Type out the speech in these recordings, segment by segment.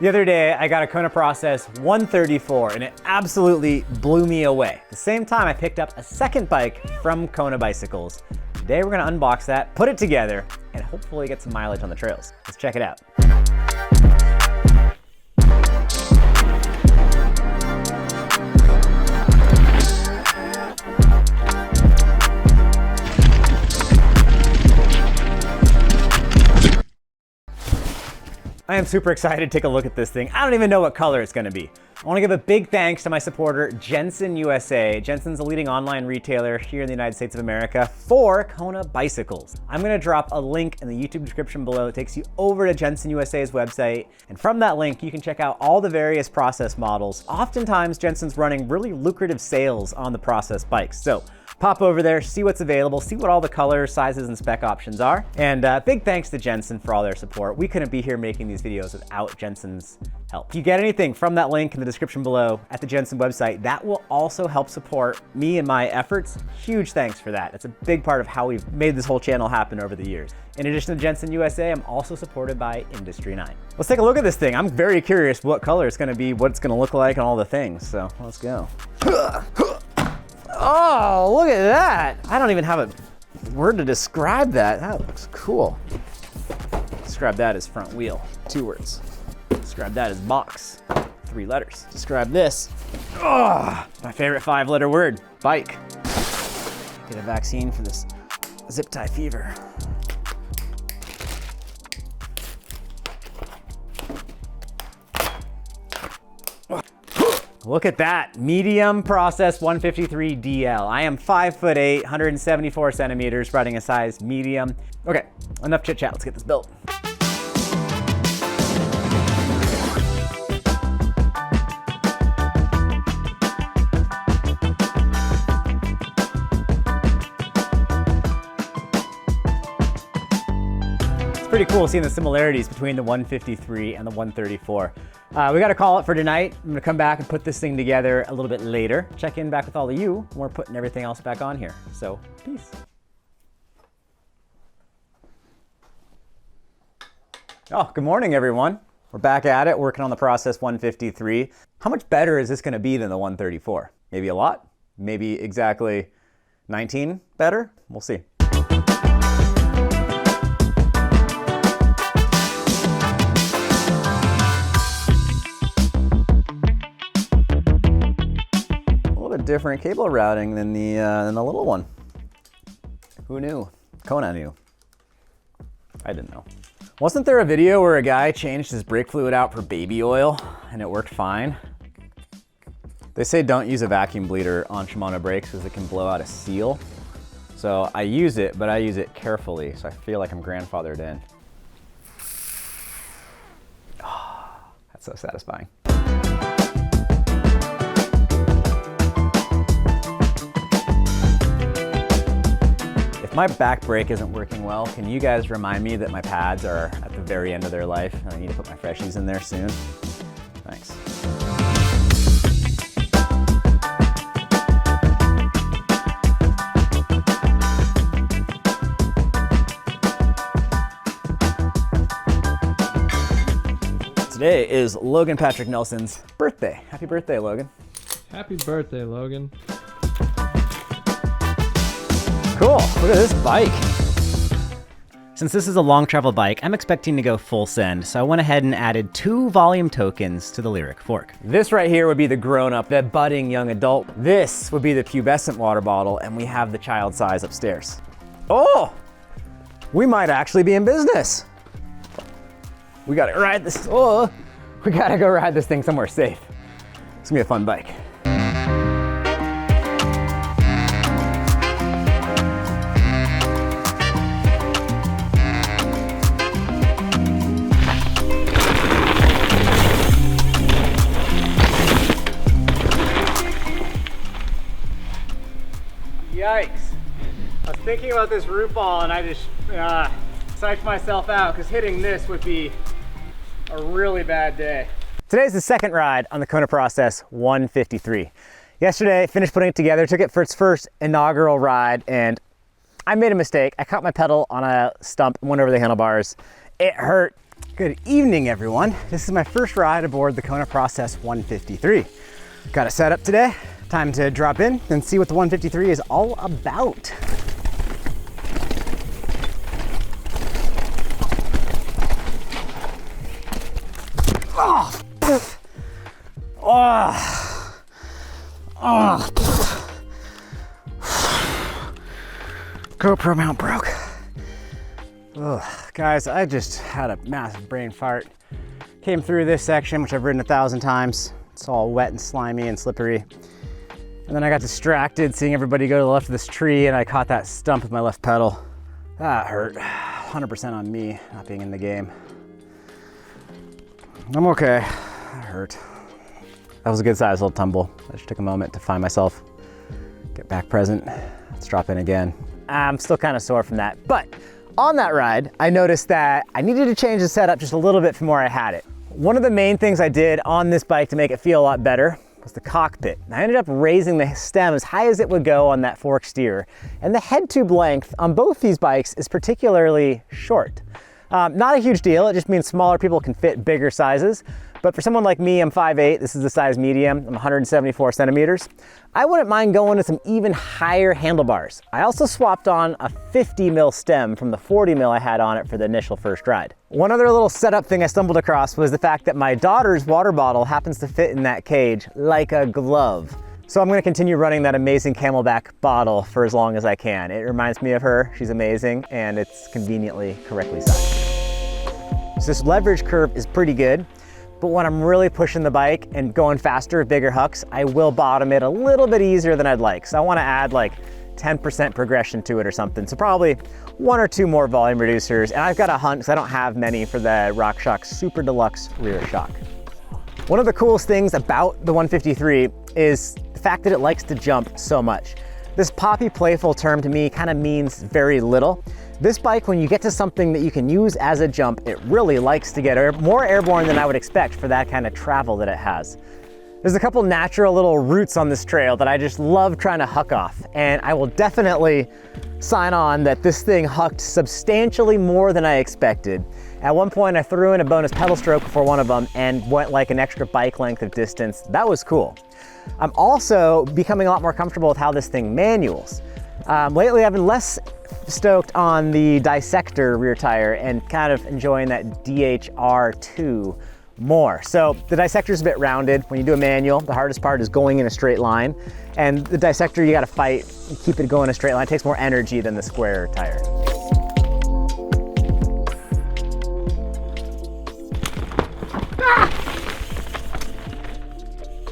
The other day, I got a Kona Process 134 and it absolutely blew me away. At the same time, I picked up a second bike from Kona Bicycles. Today, we're gonna unbox that, put it together, and hopefully get some mileage on the trails. Let's check it out. I am super excited to take a look at this thing. I don't even know what color it's gonna be. I wanna give a big thanks to my supporter, Jensen USA. Jensen's a leading online retailer here in the United States of America for Kona Bicycles. I'm gonna drop a link in the YouTube description below. It takes you over to Jensen USA's website. And from that link, you can check out all the various Process models. Oftentimes, Jensen's running really lucrative sales on the Process bikes. So pop over there, see what's available, see what all the colors, sizes, and spec options are. And big thanks to Jensen for all their support. We couldn't be here making these videos without Jensen's help. If you get anything from that link in the description below at the Jensen website, that will also help support me and my efforts. Huge thanks for that. It's a big part of how we've made this whole channel happen over the years. In addition to Jensen USA, I'm also supported by Industry 9. Let's take a look at this thing. I'm very curious what color it's gonna be, what it's gonna look like, and all the things. So let's go. Oh, look at that. I don't even have a word to describe that. That looks cool. Describe that as front wheel, 2 words. Describe that as box, 3 letters. Describe this, oh, my favorite 5-letter word, bike. Get a vaccine for this zip tie fever. Look at that, medium Process 153 DL. I am 5'8", 174 centimeters, riding a size medium. Okay, enough chit chat, let's get this built. Pretty cool seeing the similarities between the 153 and the 134. We got to call it for tonight. I'm gonna come back and put this thing together a little bit later. Check in back with all of you when we're putting everything else back on here. So, peace. Oh, good morning, everyone. We're back at it, working on the Process 153. How much better is this gonna be than the 134? Maybe a lot? Maybe exactly 19 better? We'll see. Different cable routing than the little one. Who knew? Kona knew. I didn't know. Wasn't there a video where a guy changed his brake fluid out for baby oil and it worked fine? They say don't use a vacuum bleeder on Shimano brakes because it can blow out a seal. So I use it, but I use it carefully, so I feel like I'm grandfathered in. Oh, that's so satisfying. If my back brake isn't working well, can you guys remind me that my pads are at the very end of their life and I need to put my freshies in there soon? Thanks. Today is Logan Patrick Nelson's birthday. Happy birthday, Logan. Happy birthday, Logan. Cool, look at this bike. Since this is a long travel bike, I'm expecting to go full send, so I went ahead and added 2 volume tokens to the Lyric fork. This right here would be the grown-up, the budding young adult. This would be the pubescent water bottle, and we have the child size upstairs. Oh, we might actually be in business. We gotta ride this, oh, we gotta go ride this thing somewhere safe. It's gonna be a fun bike. Yikes. I was thinking about this root ball and I just psyched myself out because hitting this would be a really bad day. Today's the second ride on the Kona Process 153. Yesterday, finished putting it together, took it for its first inaugural ride, and I made a mistake. I caught my pedal on a stump and went over the handlebars. It hurt. Good evening, everyone. This is my first ride aboard the Kona Process 153. Got it set up today. Time to drop in and see what the 153 is all about. Oh, oh, oh. GoPro mount broke. Ugh. Guys, I just had a massive brain fart. Came through this section, which I've ridden 1,000 times. It's all wet and slimy and slippery. And then I got distracted seeing everybody go to the left of this tree and I caught that stump with my left pedal. That hurt. 100% on me not being in the game. I'm okay. That hurt. That was a good sized little tumble. I just took a moment to find myself, get back present. Let's drop in again. I'm still kind of sore from that, but on that ride, I noticed that I needed to change the setup just a little bit from where I had it. One of the main things I did on this bike to make it feel a lot better was the cockpit. I ended up raising the stem as high as it would go on that fork steer, and the head tube length on both these bikes is particularly short. Not a huge deal, it just means smaller people can fit bigger sizes. But for someone like me, I'm 5'8", this is the size medium, I'm 174 centimeters. I wouldn't mind going to some even higher handlebars. I also swapped on a 50 mil stem from the 40 mil I had on it for the initial first ride. One other little setup thing I stumbled across was the fact that my daughter's water bottle happens to fit in that cage like a glove. So I'm gonna continue running that amazing Camelback bottle for as long as I can. It reminds me of her, she's amazing, and it's conveniently correctly sized. So this leverage curve is pretty good. But when I'm really pushing the bike and going faster, bigger hucks, I will bottom it a little bit easier than I'd like. So I wanna add like 10% progression to it or something. So probably 1 or 2 more volume reducers. And I've got a hunt, because I don't have many, for the RockShox Super Deluxe rear shock. One of the coolest things about the 153 is the fact that it likes to jump so much. This poppy playful term to me kind of means very little. This bike, when you get to something that you can use as a jump, it really likes to get more airborne than I would expect for that kind of travel that it has. There's a couple natural little roots on this trail that I just love trying to huck off, and I will definitely sign on that this thing hucked substantially more than I expected. At one point I threw in a bonus pedal stroke for one of them and went like an extra bike length of distance. That was cool. I'm also becoming a lot more comfortable with how this thing manuals. Lately I've been less stoked on the dissector rear tire and kind of enjoying that DHR2 more. So the dissector is a bit rounded. When you do a manual, the hardest part is going in a straight line, and the dissector you got to fight and keep it going in a straight line. It takes more energy than the square tire.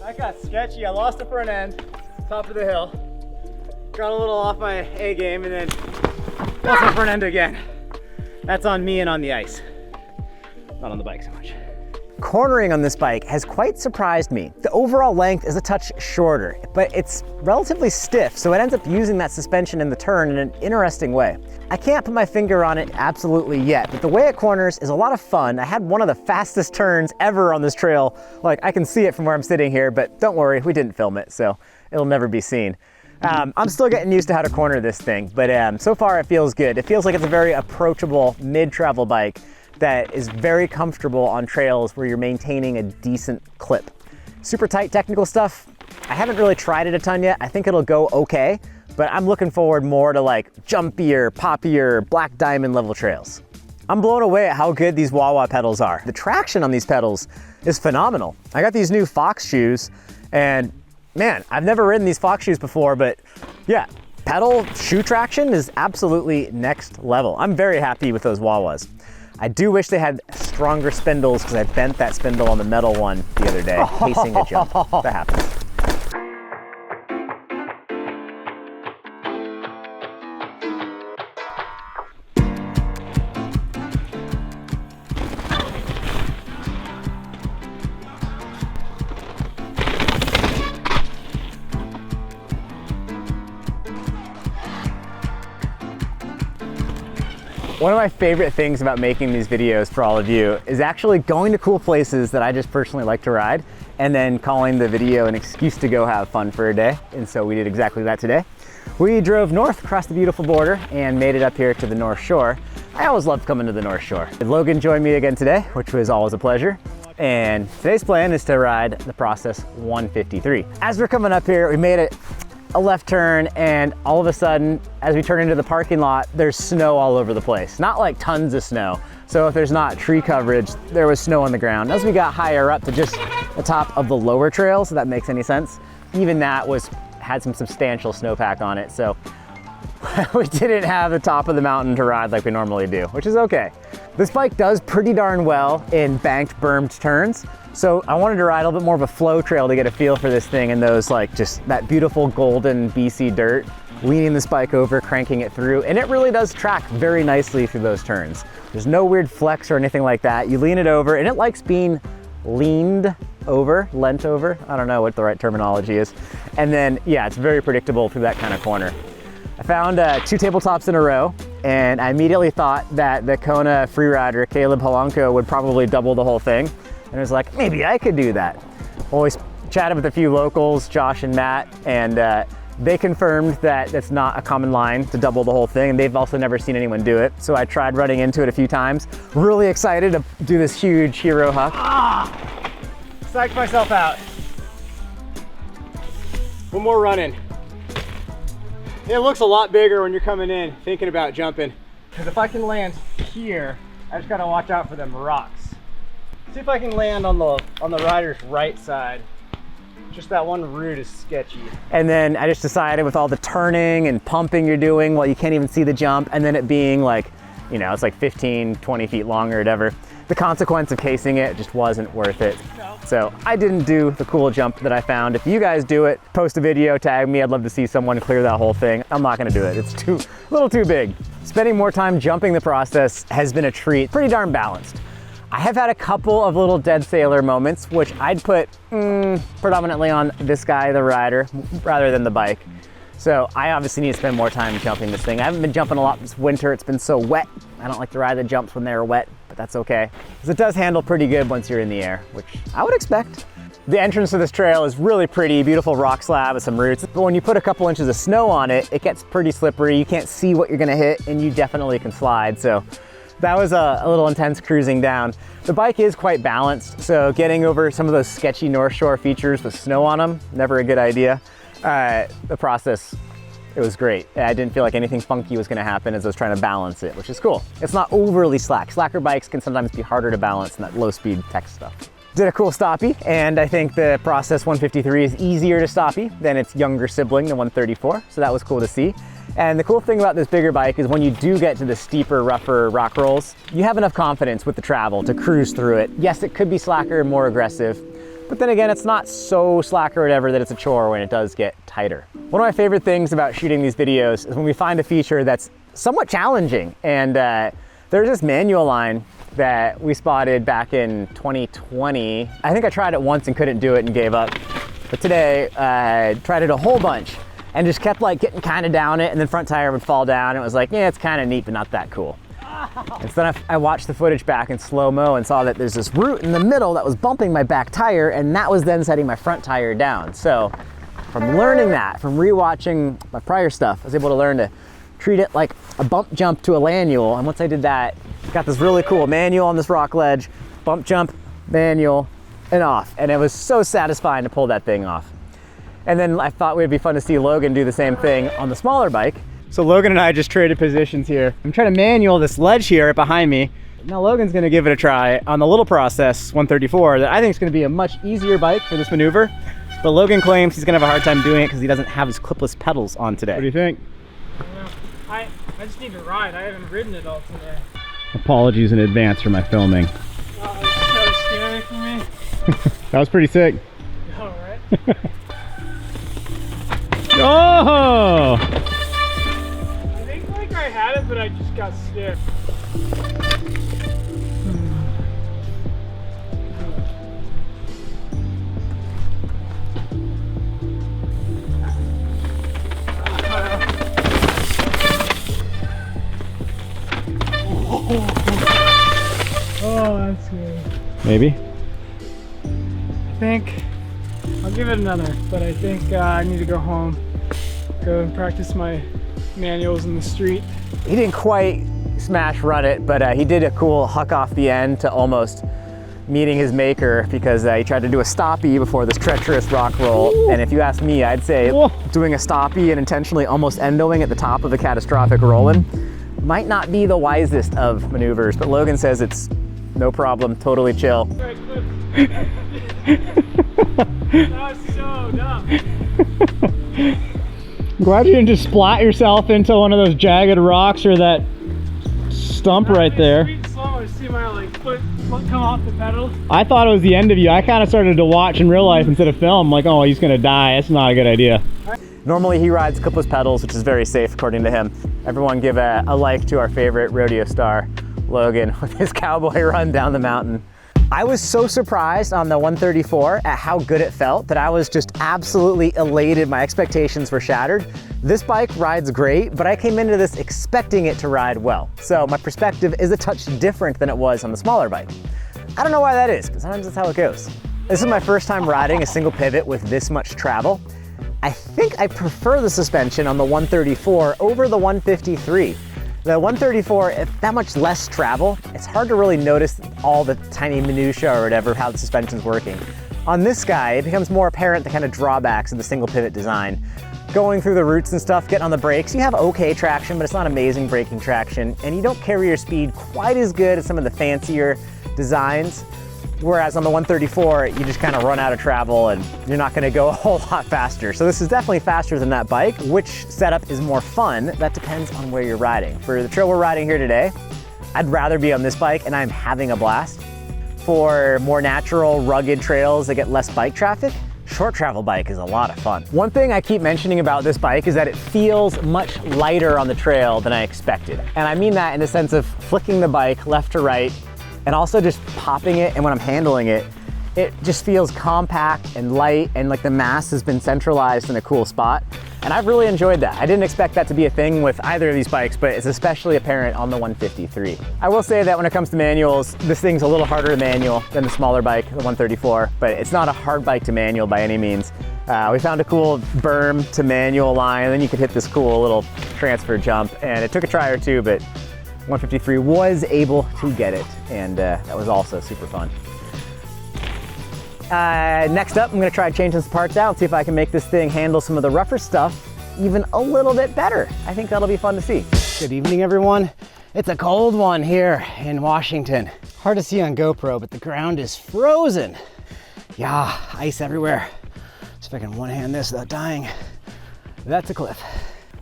That got sketchy. I lost the front end, top of the hill. Got a little off my A game and then lost my front end again. That's on me and on the ice, not on the bike so much. Cornering on this bike has quite surprised me. The overall length is a touch shorter, but it's relatively stiff, so it ends up using that suspension in the turn in an interesting way. I can't put my finger on it absolutely yet, but the way it corners is a lot of fun. I had one of the fastest turns ever on this trail. Like, I can see it from where I'm sitting here, but don't worry, we didn't film it, so it'll never be seen. I'm still getting used to how to corner this thing, but so far it feels good. It feels like it's a very approachable mid-travel bike that is very comfortable on trails where you're maintaining a decent clip. Super tight technical stuff, I haven't really tried it a ton yet. I think it'll go okay, but I'm looking forward more to like jumpier, poppier, black diamond level trails. I'm blown away at how good these wah-wah pedals are. The traction on these pedals is phenomenal. I got these new Fox shoes and man, I've never ridden these Fox shoes before, but yeah, pedal shoe traction is absolutely next level. I'm very happy with those wah-wahs. I do wish they had stronger spindles because I bent that spindle on the metal one the other day, pacing a jump. That happens. One of my favorite things about making these videos for all of you is actually going to cool places that I just personally like to ride and then calling the video an excuse to go have fun for a day. And so we did exactly that today. We drove north across the beautiful border and made it up here to the North Shore. I always love coming to the North Shore. Logan joined me again today, which was always a pleasure. And today's plan is to ride the Process 153. As we're coming up here, we made a left turn, and all of a sudden, as we turn into the parking lot, there's snow all over the place. Not like tons of snow. So if there's not tree coverage, there was snow on the ground. As we got higher up to just the top of the lower trails, if that makes any sense, even that had some substantial snowpack on it. So we didn't have the top of the mountain to ride like we normally do, which is okay. This bike does pretty darn well in banked, bermed turns. So I wanted to ride a little bit more of a flow trail to get a feel for this thing and those just that beautiful golden BC dirt, leaning this bike over, cranking it through, and it really does track very nicely through those turns. There's no weird flex or anything like that. You lean it over and it likes being leaned over, leant over. I don't know what the right terminology is. And then, yeah, it's very predictable through that kind of corner. I found 2 tabletops in a row, and I immediately thought that the Kona freerider, Caleb Polanco, would probably double the whole thing. And I was like, maybe I could do that. Always chatted with a few locals, Josh and Matt, and they confirmed that it's not a common line to double the whole thing, and they've also never seen anyone do it. So I tried running into it a few times. Really excited to do this huge hero huck. Psyched myself out. One more running. It looks a lot bigger when you're coming in thinking about jumping. Because if I can land here, I just gotta watch out for them rocks. See if I can land on the rider's right side. Just that one root is sketchy. And then I just decided with all the turning and pumping you're doing, well, you can't even see the jump, and then it being like, you know, it's like 15, 20 feet long or whatever. The consequence of casing it just wasn't worth it. No. So I didn't do the cool jump that I found. If you guys do it, post a video, tag me. I'd love to see someone clear that whole thing. I'm not gonna do it. It's a little too big. Spending more time jumping the Process has been a treat. Pretty darn balanced. I have had a couple of little dead sailor moments, which I'd put predominantly on this guy, the rider, rather than the bike. So I obviously need to spend more time jumping this thing. I haven't been jumping a lot this winter. It's been so wet. I don't like to ride the jumps when they're wet, but that's okay. Because it does handle pretty good once you're in the air, which I would expect. The entrance to this trail is really pretty, beautiful rock slab with some roots. But when you put a couple inches of snow on it, it gets pretty slippery. You can't see what you're gonna hit, and you definitely can slide. So that was a little intense cruising down. The bike is quite balanced, so getting over some of those sketchy North Shore features with snow on them, never a good idea. The Process, it was great. I didn't feel like anything funky was gonna happen as I was trying to balance it, which is cool. It's not overly slack. Slacker bikes can sometimes be harder to balance than that low speed tech stuff. Did a cool stoppie, and I think the Process 153 is easier to stoppie than its younger sibling, the 134, so that was cool to see. And the cool thing about this bigger bike is when you do get to the steeper, rougher rock rolls, you have enough confidence with the travel to cruise through it. Yes, it could be slacker and more aggressive, but then again, it's not so slack or whatever that it's a chore when it does get tighter. One of my favorite things about shooting these videos is when we find a feature that's somewhat challenging. And there's this manual line that we spotted back in 2020. I think I tried it once and couldn't do it and gave up. But today, I tried it a whole bunch and just kept like getting kind of down it, and then front tire would fall down. It was like, yeah, it's kind of neat, but not that cool. And so then I watched the footage back in slow-mo and saw that there's this root in the middle that was bumping my back tire, and that was then setting my front tire down. So from learning that, from rewatching my prior stuff, I was able to learn to treat it like a bump jump to a manual. And once I did that, got this really cool manual on this rock ledge, bump jump, manual, and off. And it was so satisfying to pull that thing off. And then I thought it would be fun to see Logan do the same thing on the smaller bike. So Logan and I just traded positions here. I'm trying to manual this ledge here right behind me. Now Logan's gonna give it a try on the little Process 134 that I think is gonna be a much easier bike for this maneuver. But Logan claims he's gonna have a hard time doing it because he doesn't have his clipless pedals on today. What do you think? I just need to ride. I haven't ridden it all today. Apologies in advance for my filming. That was scary for me. That was pretty sick. All right. Oh! I think like I had it, but I just got stiff. Maybe. I think I'll give it another, but I think I need to go home, go and practice my manuals in the street. He didn't quite smash run it, but he did a cool huck off the end to almost meeting his maker, because he tried to do a stoppie before this treacherous rock roll. Ooh. And if you ask me, I'd say doing a stoppie and intentionally almost endoing at the top of a catastrophic roll-in might not be the wisest of maneuvers, but Logan says it's no problem, totally chill. That was so dumb. Glad you didn't just splat yourself into one of those jagged rocks or that stump right there. I see my like foot come off the pedals. I thought it was the end of you. I kind of started to watch in real life instead of film, like, oh, he's gonna die. That's not a good idea. Normally he rides clipless pedals, which is very safe according to him. Everyone give a like to our favorite rodeo star, Logan, with his cowboy run down the mountain. I was so surprised on the 134 at how good it felt that I was just absolutely elated. My expectations were shattered. This bike rides great, but I came into this expecting it to ride well. So my perspective is a touch different than it was on the smaller bike. I don't know why that is, but sometimes that's how it goes. This is my first time riding a single pivot with this much travel. I think I prefer the suspension on the 134 over the 153. The 134, if that much less travel, it's hard to really notice all the tiny minutia or whatever, how the suspension's working. On this guy, it becomes more apparent the kind of drawbacks of the single pivot design. Going through the roots and stuff, getting on the brakes, you have okay traction, but it's not amazing braking traction, and you don't carry your speed quite as good as some of the fancier designs. Whereas on the 134, you just kind of run out of travel and you're not gonna go a whole lot faster. So this is definitely faster than that bike. Which setup is more fun? That depends on where you're riding. For the trail we're riding here today, I'd rather be on this bike and I'm having a blast. For more natural, rugged trails that get less bike traffic, short travel bike is a lot of fun. One thing I keep mentioning about this bike is that it feels much lighter on the trail than I expected. And I mean that in the sense of flicking the bike left to right, and also just popping it, and when I'm handling it, it just feels compact and light, and like the mass has been centralized in a cool spot. And I've really enjoyed that. I didn't expect that to be a thing with either of these bikes, but it's especially apparent on the 153. I will say that when it comes to manuals, this thing's a little harder to manual than the smaller bike, the 134, but it's not a hard bike to manual by any means. We found a cool berm to manual line, and then you could hit this cool little transfer jump, and it took a try or two, but 153 was able to get it, and that was also super fun. Next up, I'm gonna try changing some parts out, see if I can make this thing handle some of the rougher stuff even a little bit better. I think that'll be fun to see. Good evening, everyone. It's a cold one here in Washington. Hard to see on GoPro, but the ground is frozen. Yeah, ice everywhere. See if I can one-hand this without dying. That's a cliff.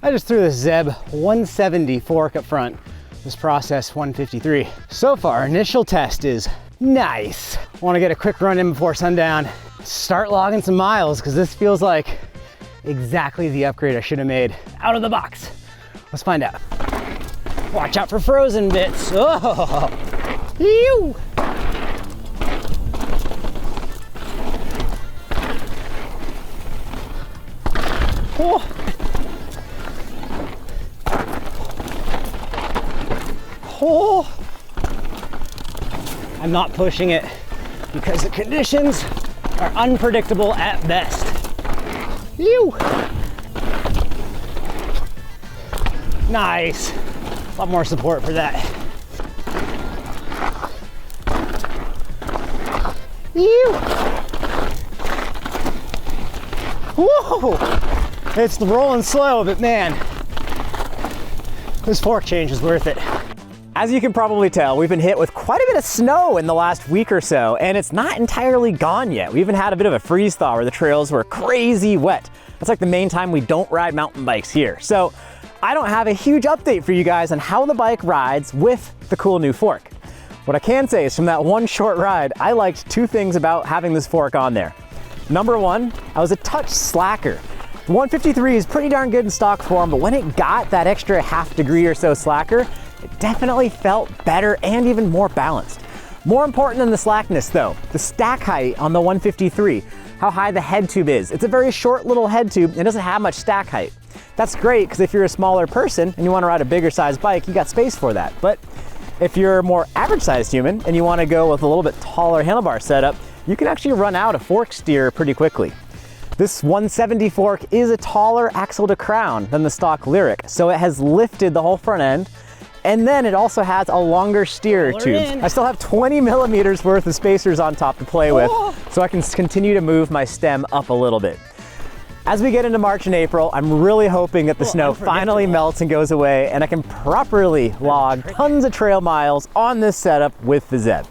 I just threw this Zeb 170 fork up front. This Process 153. So far, initial test is nice. Want to get a quick run in before sundown, start logging some miles, because this feels like exactly the upgrade I should have made out of the box. Let's find out. Watch out for frozen bits. Oh, ew. Oh. Oh. I'm not pushing it because the conditions are unpredictable at best. Ew. Nice. A lot more support for that. Ew. Whoa. It's rolling slow, but man, this fork change is worth it. As you can probably tell, we've been hit with quite a bit of snow in the last week or so, and it's not entirely gone yet. We even had a bit of a freeze thaw where the trails were crazy wet. That's like the main time we don't ride mountain bikes here. So I don't have a huge update for you guys on how the bike rides with the cool new fork. What I can say is from that one short ride, I liked two things about having this fork on there. Number one, I was a touch slacker. The 153 is pretty darn good in stock form, but when it got that extra half degree or so slacker, it definitely felt better and even more balanced. More important than the slackness though, the stack height on the 153, how high the head tube is. It's a very short little head tube, it doesn't have much stack height. That's great because if you're a smaller person and you want to ride a bigger size bike, you got space for that. But If you're a more average-sized human and you want to go with a little bit taller handlebar setup, you can actually run out a fork steer pretty quickly. This 170 fork is a taller axle to crown than the stock Lyric, so it has lifted the whole front end, and then it also has a longer steer tube. I still have 20 millimeters worth of spacers on top to play with, so I can continue to move my stem up a little bit. As we get into March and April, I'm really hoping that the snow finally melts and goes away, and I can properly log tons of trail miles on this setup with the Zeb.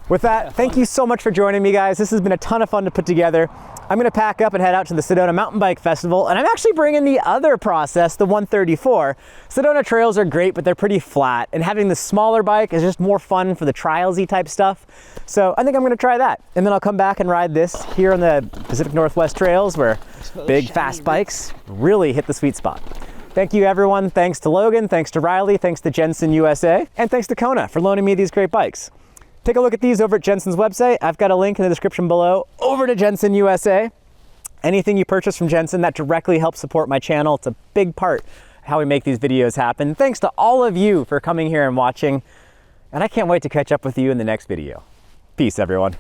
With that, thank you so much for joining me, guys. This has been a ton of fun to put together. I'm gonna pack up and head out to the Sedona Mountain Bike Festival, and I'm actually bringing the other Process, the 134. Sedona trails are great, but they're pretty flat, and having the smaller bike is just more fun for the trialsy type stuff. So I think I'm gonna try that, and then I'll come back and ride this here on the Pacific Northwest trails where big, fast bikes really hit the sweet spot. Thank you, everyone. Thanks to Logan, thanks to Riley, thanks to Jensen USA, and thanks to Kona for loaning me these great bikes. Take a look at these over at Jensen's website. I've got a link in the description below over to Jensen USA. Anything you purchase from Jensen, that directly helps support my channel. It's a big part of how we make these videos happen. Thanks to all of you for coming here and watching. And I can't wait to catch up with you in the next video. Peace, everyone.